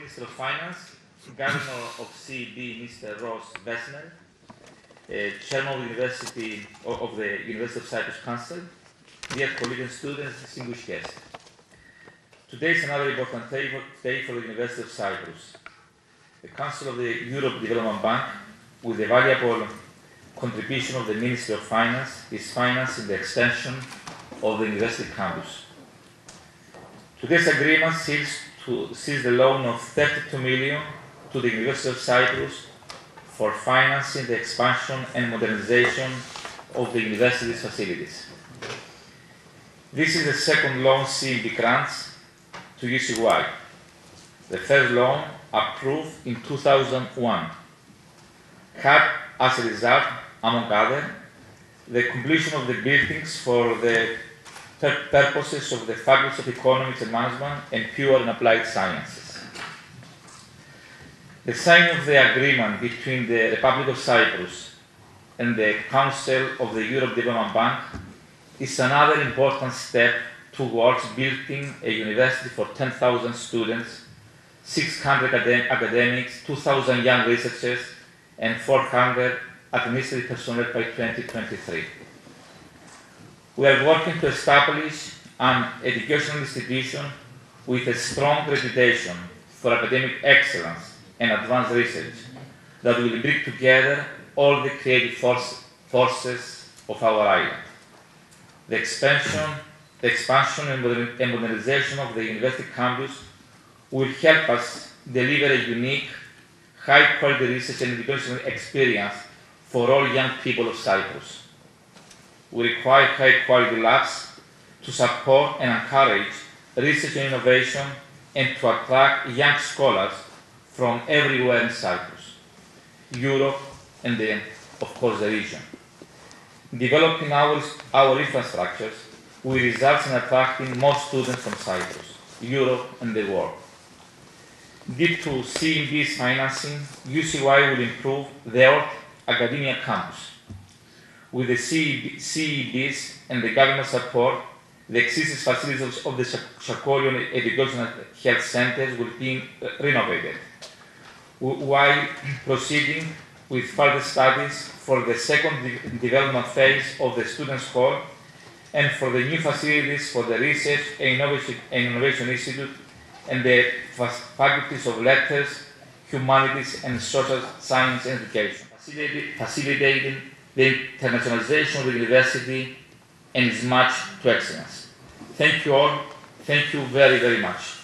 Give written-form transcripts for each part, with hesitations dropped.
Minister of Finance, Governor of CEB, Mr. Ross Vesner, Chairman of the University of Cyprus Council, dear colleagues and students, distinguished guests. Today is another important day for the University of Cyprus. The Council of the Europe Development Bank, with the valuable contribution of the Ministry of Finance, is financing the extension of the university campus. Today's agreement sees the loan of 32 million to the University of Cyprus for financing the expansion and modernization of the university's facilities. This is the second loan CEB grants to UCY. The first loan, approved in 2001, had as a result, among others, the completion of the buildings for the purposes of the Faculty of Economics and Management and Pure and Applied Sciences. The signing of the agreement between the Republic of Cyprus and the Council of the Europe Development Bank is another important step towards building a university for 10,000 students, 600 academics, 2,000 young researchers, and 400 administrative personnel by 2023. We are working to establish an educational institution with a strong reputation for academic excellence and advanced research that will bring together all the creative forces of our island. The expansion and modernization of the university campus will help us deliver a unique, high-quality research and educational experience for all young people of Cyprus. We require high-quality labs to support and encourage research and innovation and to attract young scholars from everywhere in Cyprus, Europe, and then, of course, the region. Developing our infrastructures will result in attracting more students from Cyprus, Europe, and the world. Due to CEB's financing, UCY will improve their academia campus. With the CEB's and the government support, the existing facilities of the Shakolion Educational Health Centers will be renovated, while proceeding with further studies for the second development phase of the Students' Hall and for the new facilities for the Research and Innovation Institute and the Faculties of Letters, Humanities and Social Science and Education, facilitating the internationalization of the university and its march to excellence. Thank you all. Thank you very, very much.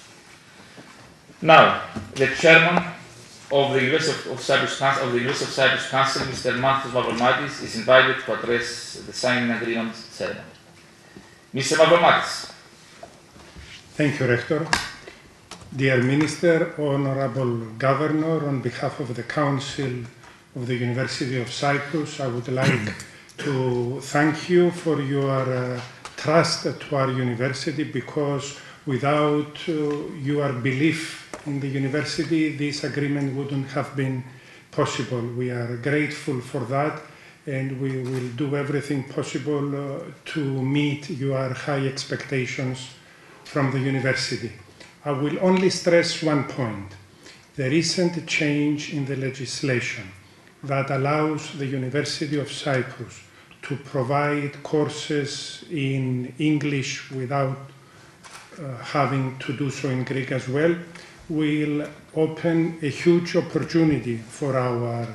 Now, the chairman of the University of Cyprus Council, Mr. Manthos Mavromatis, is invited to address the signing agreement ceremony. Mr. Mavromatis. Thank you, Rector. Dear Minister, Honorable Governor, on behalf of the Council of the University of Cyprus, I would like to thank you for your trust to our university, because without your belief in the university, this agreement wouldn't have been possible. We are grateful for that, and we will do everything possible to meet your high expectations from the university. I will only stress one point: the recent change in the legislation that allows the University of Cyprus to provide courses in English without having to do so in Greek as well, will open a huge opportunity for our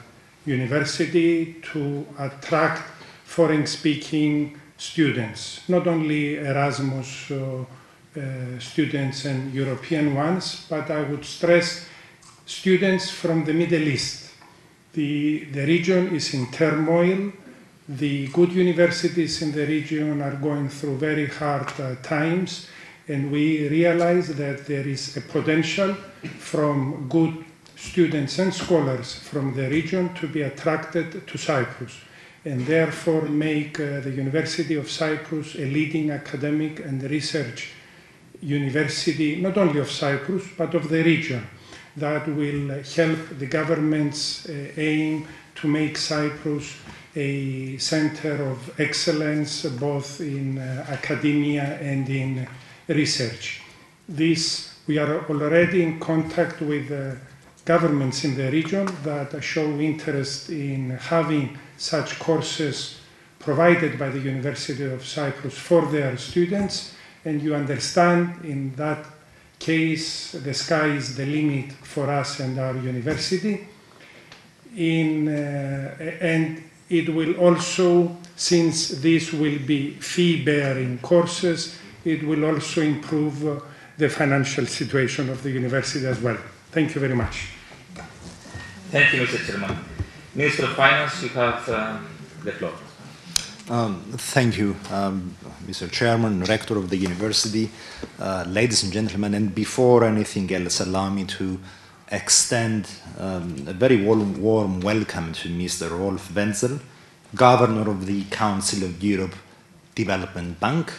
university to attract foreign-speaking students, not only Erasmus students and European ones, but I would stress students from the Middle East. The region is in turmoil. The good universities in the region are going through very hard times, and we realize that there is a potential from good students and scholars from the region to be attracted to Cyprus, and therefore make the University of Cyprus a leading academic and research university, not only of Cyprus, but of the region, that will help the government's aim to make Cyprus a center of excellence, both in academia and in research. This We are already in contact with governments in the region that show interest in having such courses provided by the University of Cyprus for their students, and you understand in that case the sky is the limit for us and our university. And it will also, since this will be fee-bearing courses, it will also improve the financial situation of the university as well. Thank you very much. Thank you, Mr. Chairman. Minister of Finance, you have the floor. Thank you, Mr. Chairman, Rector of the University, ladies and gentlemen, and before anything else, allow me to extend a very warm welcome to Mr. Rolf Wenzel, Governor of the Council of Europe Development Bank,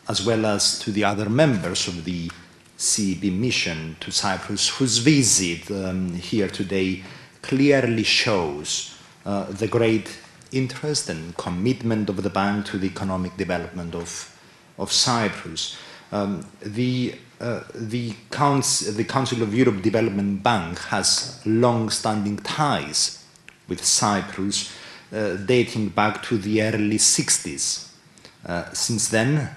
as well as to the other members of the CEB mission to Cyprus, whose visit here today clearly shows the great interest and commitment of the bank to the economic development of Cyprus. The Council of Europe Development Bank has long-standing ties with Cyprus, dating back to the early 60s. Since then,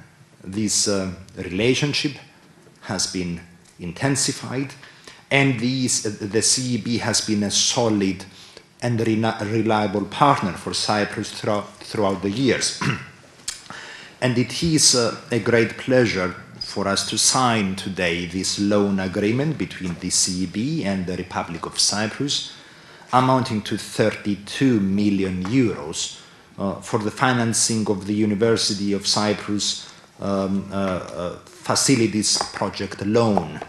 this relationship has been intensified, and the CEB has been a solid and reliable partner for Cyprus throughout the years. And it is a great pleasure for us to sign today this loan agreement between the CEB and the Republic of Cyprus, amounting to 32 million euros for the financing of the University of Cyprus facilities project loan.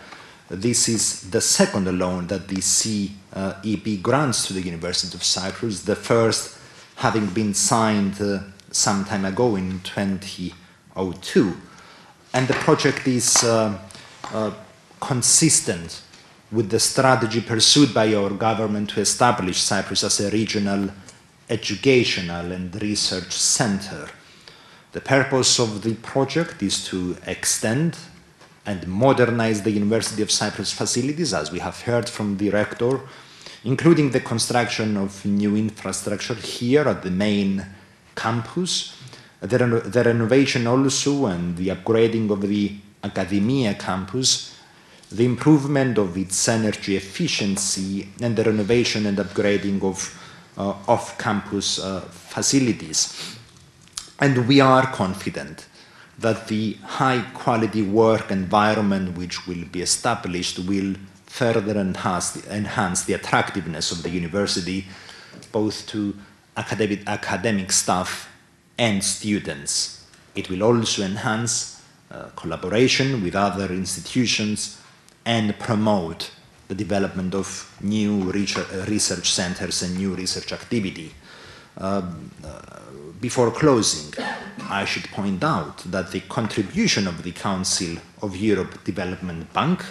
This is the second loan that the CEB grants to the University of Cyprus, the first having been signed some time ago in 2002. And the project is consistent with the strategy pursued by our government to establish Cyprus as a regional educational and research center. The purpose of the project is to extend and modernize the University of Cyprus facilities, as we have heard from the rector, including the construction of new infrastructure here at the main campus, the renovation also and the upgrading of the Academia campus, the improvement of its energy efficiency, and the renovation and upgrading of off-campus facilities. And we are confident that the high-quality work environment which will be established will further enhance the attractiveness of the university, both to academic staff and students. It will also enhance collaboration with other institutions and promote the development of new research centers and new research activity. Before closing, I should point out that the contribution of the Council of Europe Development Bank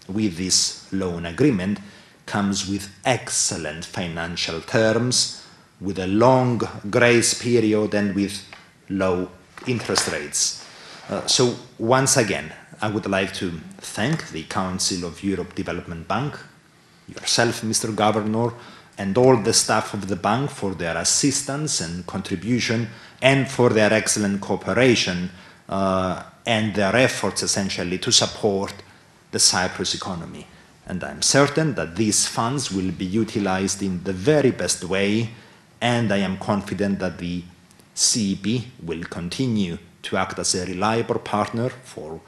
with this loan agreement comes with excellent financial terms, with a long grace period and with low interest rates. So once again, I would like to thank the Council of Europe Development Bank, yourself, Mr. Governor, and all the staff of the bank for their assistance and contribution and for their excellent cooperation and their efforts essentially to support the Cyprus economy. And I'm certain that these funds will be utilized in the very best way, and I am confident that the CEB will continue to act as a reliable partner for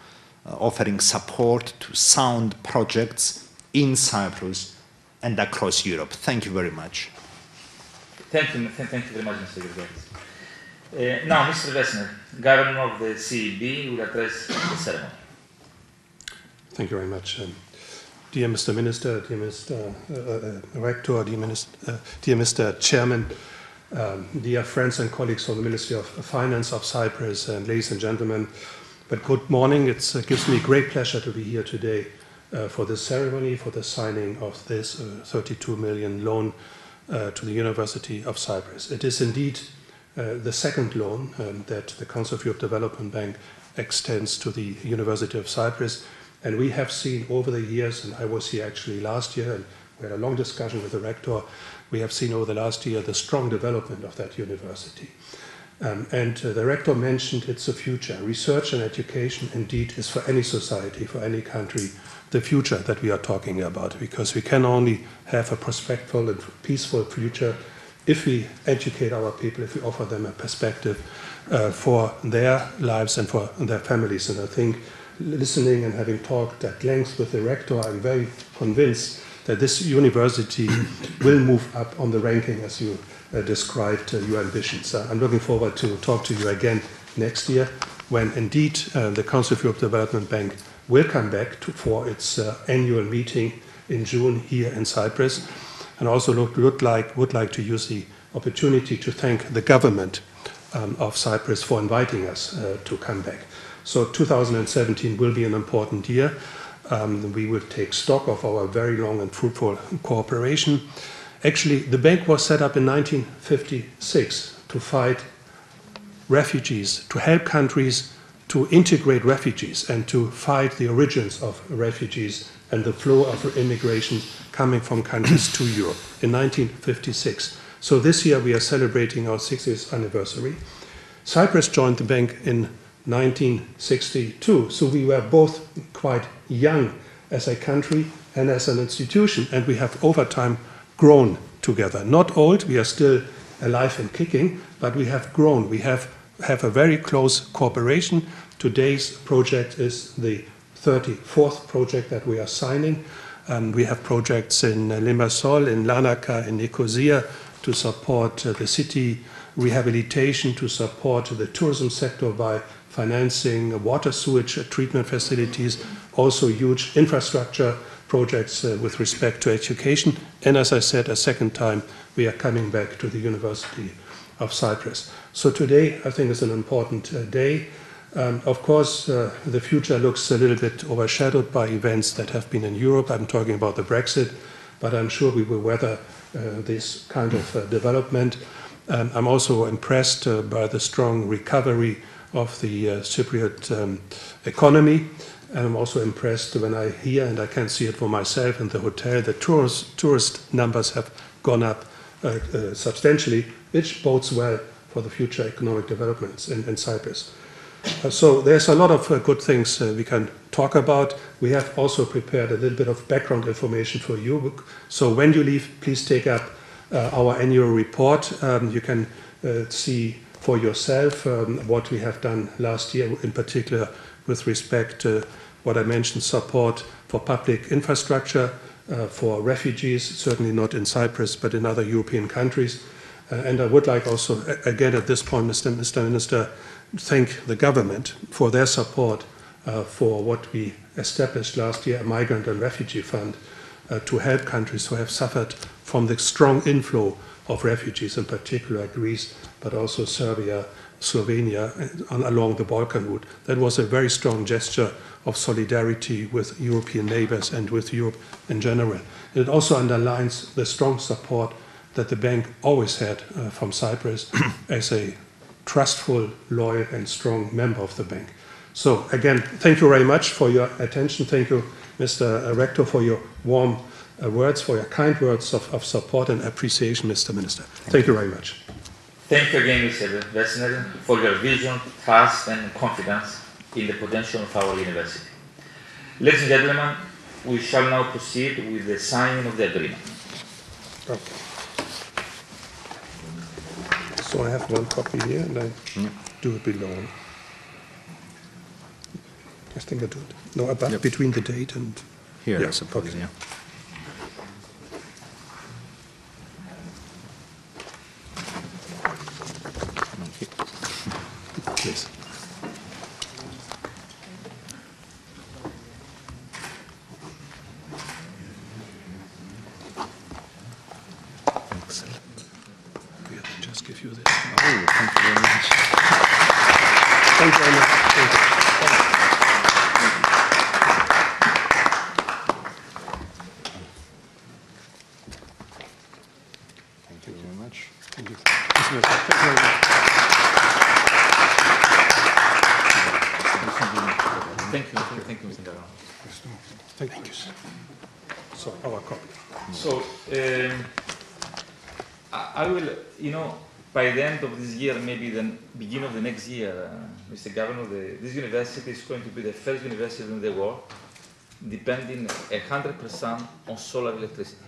offering support to sound projects in Cyprus and across Europe. Thank you very much. Thank you very much, Mr. Secretary. Now, Mr. Wessner, Governor of the CEB, will address the ceremony. Thank you very much. Dear Mr. Minister, dear Mr. Rector, dear Mr. Chairman, dear friends and colleagues from the Ministry of Finance of Cyprus, and ladies and gentlemen, but good morning. It gives me great pleasure to be here today for this ceremony, for the signing of this 32 million loan to the University of Cyprus. It is indeed the second loan that the Council of Europe Development Bank extends to the University of Cyprus, And we have seen over the years, and I was here actually last year, and we had a long discussion with the rector, we have seen over the last year the strong development of that university. The rector mentioned it's the future. Research and education indeed is for any society, for any country, the future that we are talking about, because we can only have a prospectful and peaceful future if we educate our people, if we offer them a perspective for their lives and for their families. And I think listening and having talked at length with the rector, I'm very convinced that this university will move up on the ranking as you described your ambitions. I'm looking forward to talk to you again next year when indeed the Council of Europe Development Bank will come back for its annual meeting in June here in Cyprus. And also would like to use the opportunity to thank the government of Cyprus for inviting us to come back. So 2017 will be an important year. We will take stock of our very long and fruitful cooperation. Actually, the bank was set up in 1956 to fight refugees, to help countries to integrate refugees and to fight the origins of refugees and the flow of immigration coming from countries to Europe in 1956. So this year we are celebrating our 60th anniversary. Cyprus joined the bank in 1962, so we were both quite young as a country and as an institution, and we have over time grown together. Not old, we are still alive and kicking, but we have grown. We have a very close cooperation. Today's project is the 34th project that we are signing. We have projects in Limassol, in Larnaca, in Nicosia to support the city rehabilitation, to support the tourism sector by financing water sewage treatment facilities, also huge infrastructure projects with respect to education. And as I said a second time, we are coming back to the University of Cyprus. So today I think is an important day. Of course, the future looks a little bit overshadowed by events that have been in Europe. I'm talking about the Brexit, but I'm sure we will weather this kind of development. I'm also impressed by the strong recovery of the Cypriot economy. And I'm also impressed when I hear, and I can see it for myself in the hotel, the tourist numbers have gone up substantially, which bodes well for the future economic developments in Cyprus. So there's a lot of good things we can talk about. We have also prepared a little bit of background information for you. So when you leave, please take up our annual report. You can see for yourself what we have done last year, in particular with respect to what I mentioned, support for public infrastructure, for refugees, certainly not in Cyprus, but in other European countries. And I would like also, again at this point, Mr. Minister, thank the government for their support for what we established last year, a migrant and refugee fund, to help countries who have suffered from the strong inflow of refugees, in particular Greece, but also Serbia, Slovenia, along the Balkan route. That was a very strong gesture of solidarity with European neighbors and with Europe in general. And it also underlines the strong support that the bank always had from Cyprus as a trustful, loyal, and strong member of the bank. So again, thank you very much for your attention. Thank you, Mr. Rector, for your warm words, for your kind words of support and appreciation, Mr. Minister. Thank you very much. Thank you again, Mr. Wessner, for your vision, trust, and confidence in the potential of our university. Ladies and gentlemen, we shall now proceed with the signing of the agreement. Okay. So I have one copy here, and I do it below. I think I do it. No, above, between the date and... Here, I suppose, yeah. Please. Excellent. Yeah, just give you this. Oh, thank you very much. Thank you very much. Thank you. Thank you very much. Thank you. Thank you very much. Thank you, Mr. Governor. Thank you. So, our copy. So, I will, by the end of this year, maybe the beginning of the next year, Mr. Governor, this university is going to be the first university in the world depending 100% on solar electricity.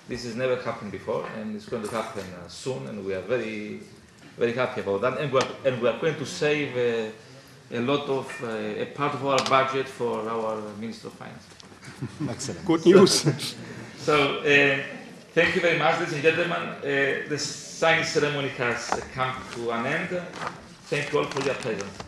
This has never happened before, and it's going to happen soon, and we are very, very happy about that. And we are going to save a lot of a part of our budget for our Minister of Finance. Excellent. Good news. So, thank you very much, ladies and gentlemen. The signing ceremony has come to an end. Thank you all for your presence.